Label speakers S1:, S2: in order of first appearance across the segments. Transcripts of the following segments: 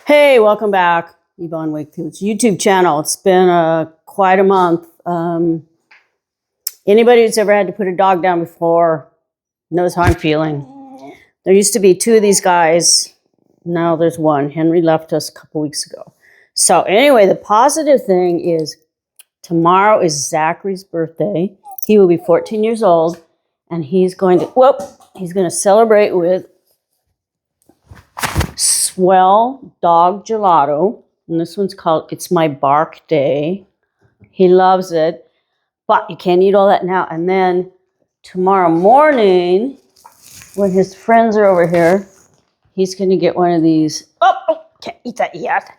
S1: Hey, welcome back, Yvonne Wakefield's YouTube channel. It's been quite a month. Anybody who's ever had to put a dog down before knows how I'm feeling. There used to be two of these guys. Now there's one. Henry left us a couple weeks ago. So anyway, the positive thing is tomorrow is Zachary's birthday. He will be 14 years old, and he's going to celebrate with Swell Dog Gelato, and this one's called It's My Barkday. He loves it, but you can't eat all that now. And then tomorrow morning, when his friends are over here, he's going to get one of these. Oh, can't eat that yet.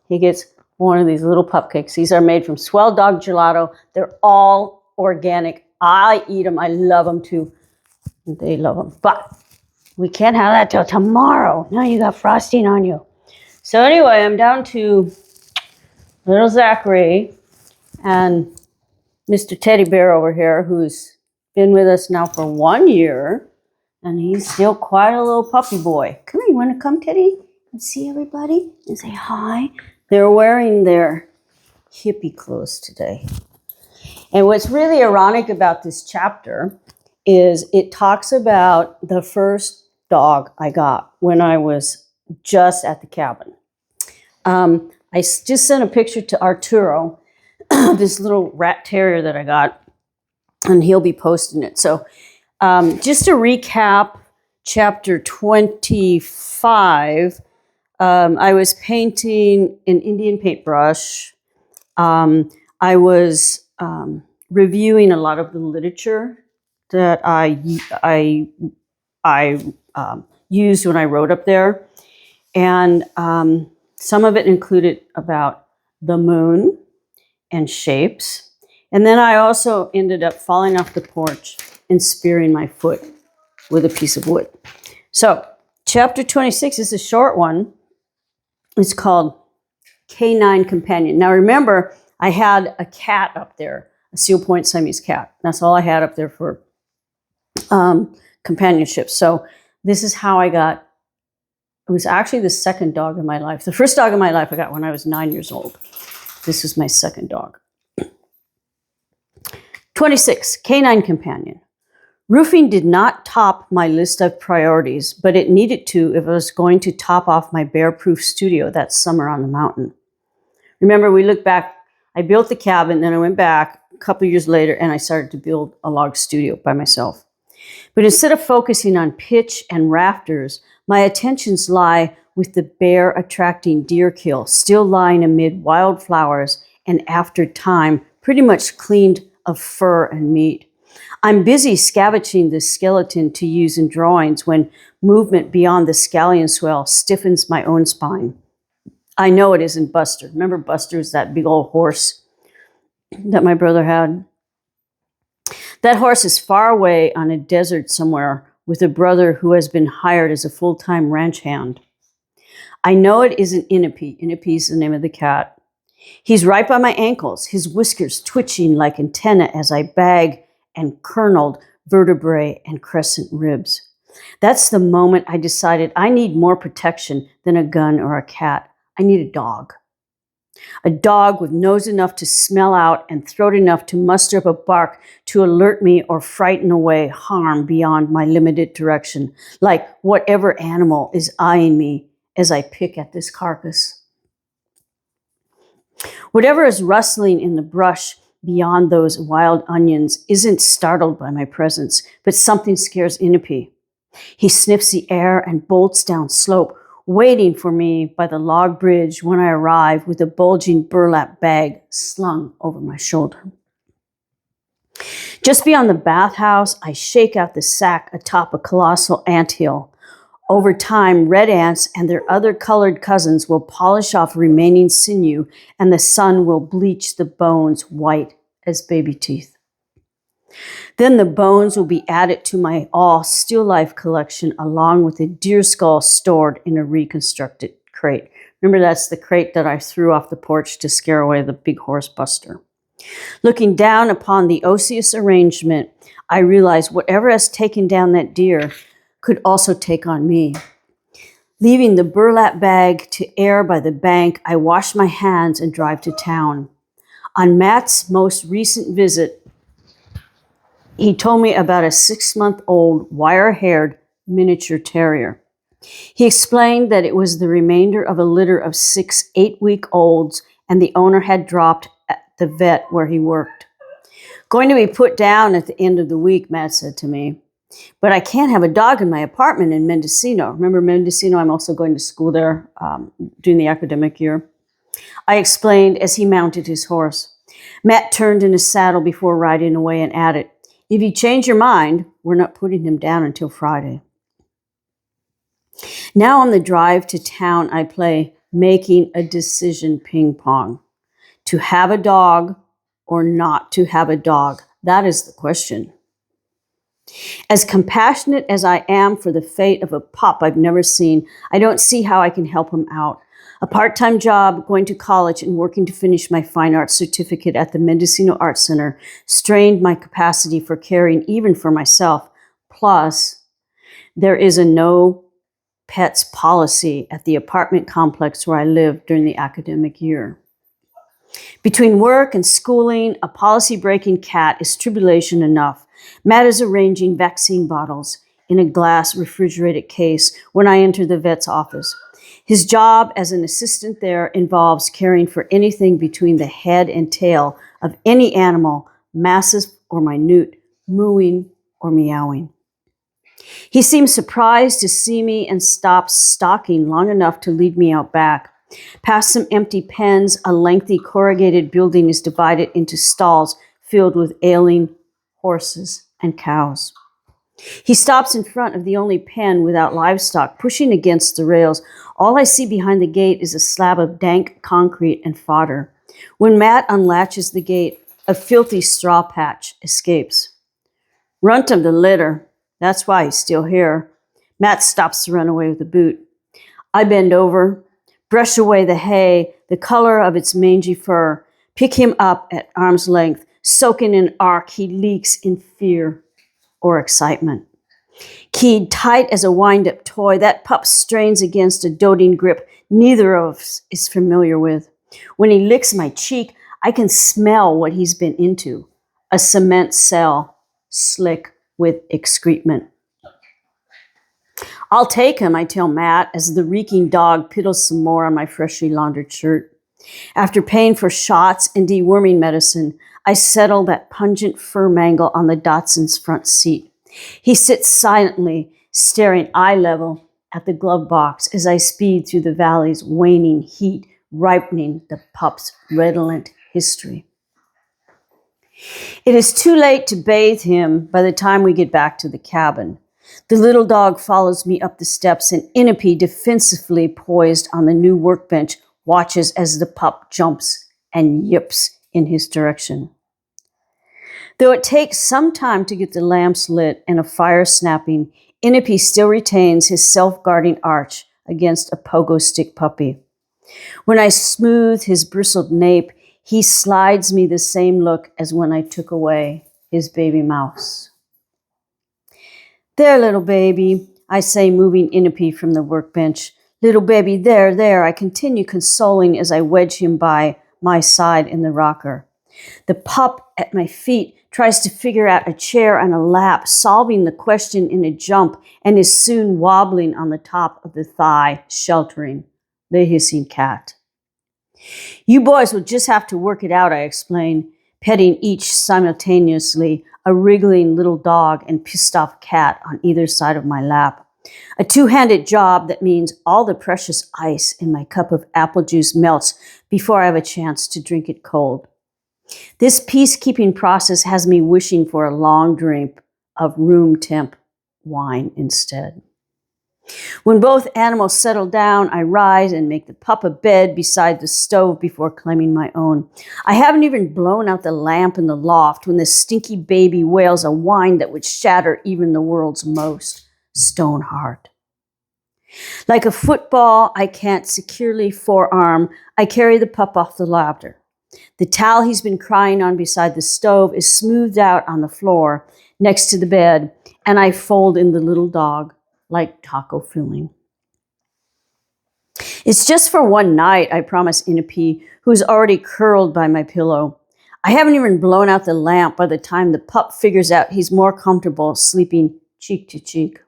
S1: He gets one of these little pupcakes. These are made from Swell Dog Gelato. They're all organic. I eat them. I love them too. They love them, but we can't have that till tomorrow. Now you got frosting on you. So anyway, I'm down to little Zachary and Mr. Teddy Bear over here, who's been with us now for 1 year. And he's still quite a little puppy boy. Come here, you want to come, Teddy? And see everybody? And say hi? They're wearing their hippie clothes today. And what's really ironic about this chapter is it talks about the first dog I got when I was just at the cabin. I just sent a picture to Arturo, this little rat terrier that I got, and he'll be posting it. So just to recap chapter 25, I was painting an Indian paintbrush. I was reviewing a lot of the literature that I used when I wrote up there. And some of it included about the moon and shapes. And then I also ended up falling off the porch and spearing my foot with a piece of wood. So chapter 26 is a short one. It's called Canine Companion. Now remember, I had a cat up there, a Seal Point Siamese cat. That's all I had up there for companionship. So this is how I got, it was actually the second dog in my life. The first dog in my life I got when I was 9 years old. This is my second dog. 26, Canine Companion. Roofing did not top my list of priorities, but it needed to if I was going to top off my bear-proof studio that summer on the mountain. Remember, we look back, I built the cabin, then I went back a couple years later and I started to build a log studio by myself. But instead of focusing on pitch and rafters, my attentions lie with the bear attracting deer kill, still lying amid wildflowers and after time pretty much cleaned of fur and meat. I'm busy scavenging this skeleton to use in drawings when movement beyond the scallion swell stiffens my own spine. I know it isn't Buster. Remember Buster was that big old horse that my brother had? That horse is far away on a desert somewhere with a brother who has been hired as a full-time ranch hand. I know it isn't Inipe. Inipe is the name of the cat. He's right by my ankles, his whiskers twitching like antennae as I bag and kerneled vertebrae and crescent ribs. That's the moment I decided I need more protection than a gun or a cat. I need a dog. A dog with nose enough to smell out and throat enough to muster up a bark to alert me or frighten away harm beyond my limited direction, like whatever animal is eyeing me as I pick at this carcass. Whatever is rustling in the brush beyond those wild onions isn't startled by my presence, but something scares Inipe. He sniffs the air and bolts down slope, waiting for me by the log bridge when I arrive with a bulging burlap bag slung over my shoulder. Just beyond the bathhouse, I shake out the sack atop a colossal anthill. Over time, red ants and their other colored cousins will polish off remaining sinew, and the sun will bleach the bones white as baby teeth. Then the bones will be added to my all still life collection along with a deer skull stored in a reconstructed crate. Remember, that's the crate that I threw off the porch to scare away the big horse Buster. Looking down upon the osseous arrangement, I realize whatever has taken down that deer could also take on me. Leaving the burlap bag to air by the bank, I wash my hands and drive to town. On Matt's most recent visit, he told me about a 6-month-old wire-haired miniature terrier. He explained that it was the remainder of a litter of 6 8-week-olds and the owner had dropped at the vet where he worked. Going to be put down at the end of the week, Matt said to me. But I can't have a dog in my apartment in Mendocino. Remember Mendocino? I'm also going to school there during the academic year. I explained as he mounted his horse. Matt turned in his saddle before riding away and added, "If you change your mind, we're not putting him down until Friday." Now on the drive to town, I play making a decision ping pong. To have a dog or not to have a dog? That is the question. As compassionate as I am for the fate of a pup I've never seen, I don't see how I can help him out. A part-time job, going to college, and working to finish my fine arts certificate at the Mendocino Art Center strained my capacity for caring even for myself. Plus, there is a no pets policy at the apartment complex where I live during the academic year. Between work and schooling, a policy-breaking cat is tribulation enough. Matt is arranging vaccine bottles in a glass refrigerated case when I enter the vet's office. His job as an assistant there involves caring for anything between the head and tail of any animal, massive or minute, mooing or meowing. He seems surprised to see me and stops stalking long enough to lead me out back. Past some empty pens, a lengthy corrugated building is divided into stalls filled with ailing horses and cows. He stops in front of the only pen without livestock, pushing against the rails. All I see behind the gate is a slab of dank concrete and fodder. When Matt unlatches the gate, a filthy straw patch escapes. "Runt of the litter. That's why he's still here." Matt stops to run away with the boot. I bend over, brush away the hay, the color of its mangy fur, pick him up at arm's length, soaking in arc, he leaks in fear or excitement. Keyed tight as a wind-up toy, that pup strains against a doting grip neither of us is familiar with. When he licks my cheek, I can smell what he's been into, a cement cell, slick with excrement. "I'll take him," I tell Matt as the reeking dog piddles some more on my freshly laundered shirt. After paying for shots and deworming medicine, I settle that pungent fur mangle on the Datsun's front seat. He sits silently, staring eye level at the glove box as I speed through the valley's waning heat, ripening the pup's redolent history. It is too late to bathe him by the time we get back to the cabin. The little dog follows me up the steps, and Inipe, defensively poised on the new workbench, watches as the pup jumps and yips in his direction. Though it takes some time to get the lamps lit and a fire snapping, Inipe still retains his self-guarding arch against a pogo stick puppy. When I smooth his bristled nape, he slides me the same look as when I took away his baby mouse. "There, little baby," I say, moving Inipe from the workbench. "Little baby, there," I continue consoling as I wedge him by my side in the rocker. The pup at my feet tries to figure out a chair and a lap, solving the question in a jump, and is soon wobbling on the top of the thigh, sheltering the hissing cat. "You boys will just have to work it out," I explain, petting each simultaneously, a wriggling little dog and pissed-off cat on either side of my lap. A two-handed job that means all the precious ice in my cup of apple juice melts before I have a chance to drink it cold. This peacekeeping process has me wishing for a long drink of room temp wine instead. When both animals settle down, I rise and make the pup a bed beside the stove before claiming my own. I haven't even blown out the lamp in the loft when the stinky baby wails a whine that would shatter even the world's most stone heart. Like a football I can't securely forearm, I carry the pup off the ladder. The towel he's been crying on beside the stove is smoothed out on the floor next to the bed, and I fold in the little dog like taco filling. It's just for one night, I promise Inipe, who's already curled by my pillow. I haven't even blown out the lamp by the time the pup figures out he's more comfortable sleeping cheek to cheek.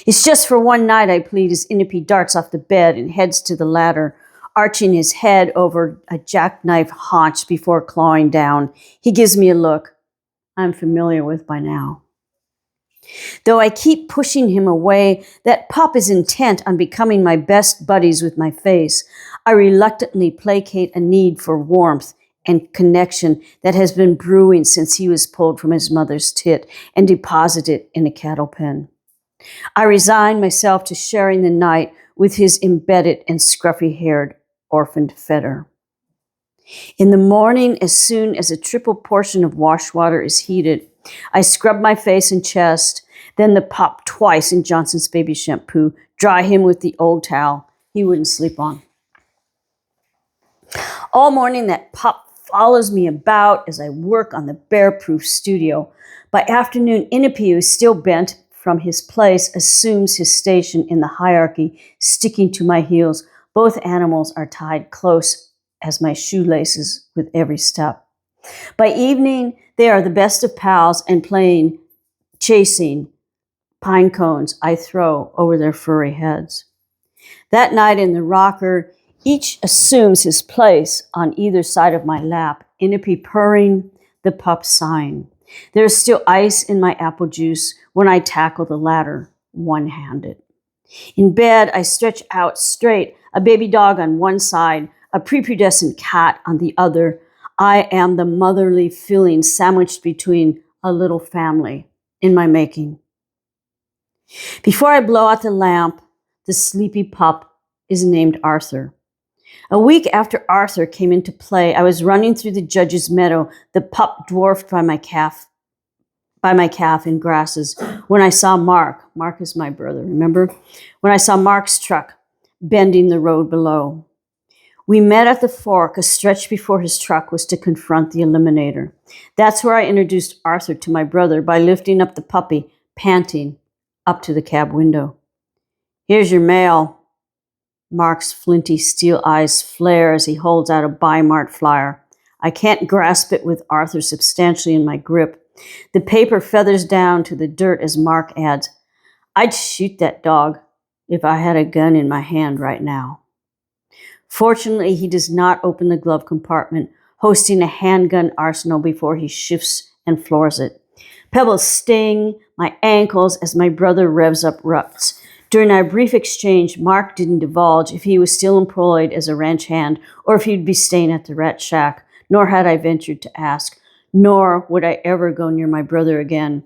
S1: It's just for one night, I plead, as Inipe darts off the bed and heads to the ladder, arching his head over a jackknife haunch before clawing down. He gives me a look I'm familiar with by now. Though I keep pushing him away, that pup is intent on becoming my best buddies with my face. I reluctantly placate a need for warmth and connection that has been brewing since he was pulled from his mother's tit and deposited in a cattle pen. I resign myself to sharing the night with his embedded and scruffy-haired orphaned fetter. In the morning, as soon as a triple portion of wash water is heated, I scrub my face and chest, then the pup twice in Johnson's baby shampoo, dry him with the old towel he wouldn't sleep on. All morning, that pup follows me about as I work on the bear-proof studio. By afternoon, Inipe, who is still bent from his place, assumes his station in the hierarchy, sticking to my heels. Both animals are tied close as my shoelaces with every step. By evening, they are the best of pals and chasing pine cones I throw over their furry heads. That night in the rocker, each assumes his place on either side of my lap, Inipe purring, the pup sighing. There is still ice in my apple juice when I tackle the ladder, one-handed. In bed, I stretch out straight, a baby dog on one side, a prepubescent cat on the other. I am the motherly feeling sandwiched between a little family in my making. Before I blow out the lamp, the sleepy pup is named Arthur. A week after Arthur came into play, I was running through the judge's meadow, the pup dwarfed by my calf in grasses, when I saw Mark. Mark is my brother, remember? When I saw Mark's truck bending the road below. We met at the fork. A stretch before his truck was to confront the eliminator. That's where I introduced Arthur to my brother by lifting up the puppy, panting, up to the cab window. Here's your mail. Mark's flinty steel eyes flare as he holds out a Bi-Mart flyer. I can't grasp it with Arthur substantially in my grip. The paper feathers down to the dirt as Mark adds, I'd shoot that dog if I had a gun in my hand right now. Fortunately, he does not open the glove compartment, hosting a handgun arsenal before he shifts and floors it. Pebbles sting my ankles as my brother revs up ruts. During our brief exchange, Mark didn't divulge if he was still employed as a ranch hand or if he'd be staying at the rat shack, nor had I ventured to ask, nor would I ever go near my brother again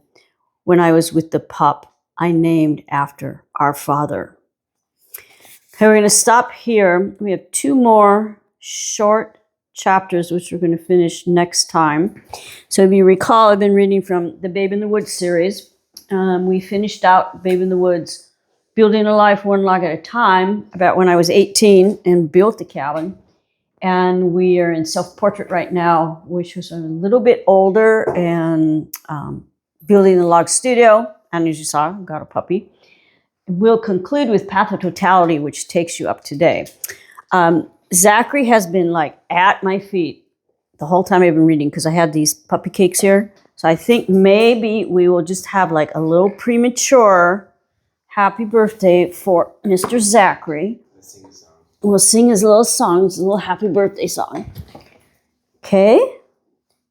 S1: when I was with the pup I named after our father. Okay, we're going to stop here. We have 2 more short chapters, which we're going to finish next time. So if you recall, I've been reading from the Babe in the Woods series. We finished out Babe in the Woods, building a life one log at a time, about when I was 18 and built the cabin. And we are in self-portrait right now, which was a little bit older, and building the log studio. And as you saw, got a puppy. We'll conclude with Path of Totality, which takes you up to date. Zachary has been like at my feet the whole time I've been reading because I had these puppy cakes here. So I think maybe we will just have like a little premature happy birthday for Mr. Zachary. We'll sing his little song, his little happy birthday song. Okay?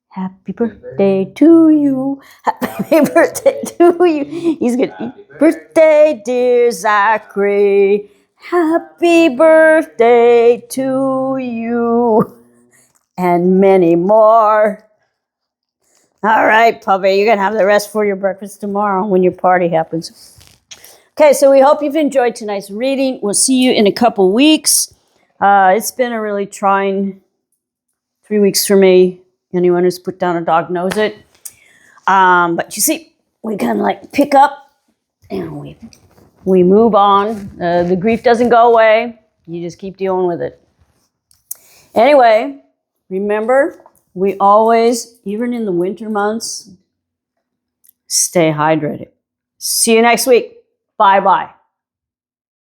S1: Happy birthday to you. Happy birthday to you. He's good. Birthday, dear Zachary. Happy birthday to you. And many more. All right, puppy, you're going to have the rest for your breakfast tomorrow when your party happens. Okay, so we hope you've enjoyed tonight's reading. We'll see you in a couple weeks. It's been a really trying 3 weeks for me. Anyone who's put down a dog knows it. But you see, we kind of like pick up and we move on. The grief doesn't go away. You just keep dealing with it. Anyway, remember, we always, even in the winter months, stay hydrated. See you next week. Bye-bye.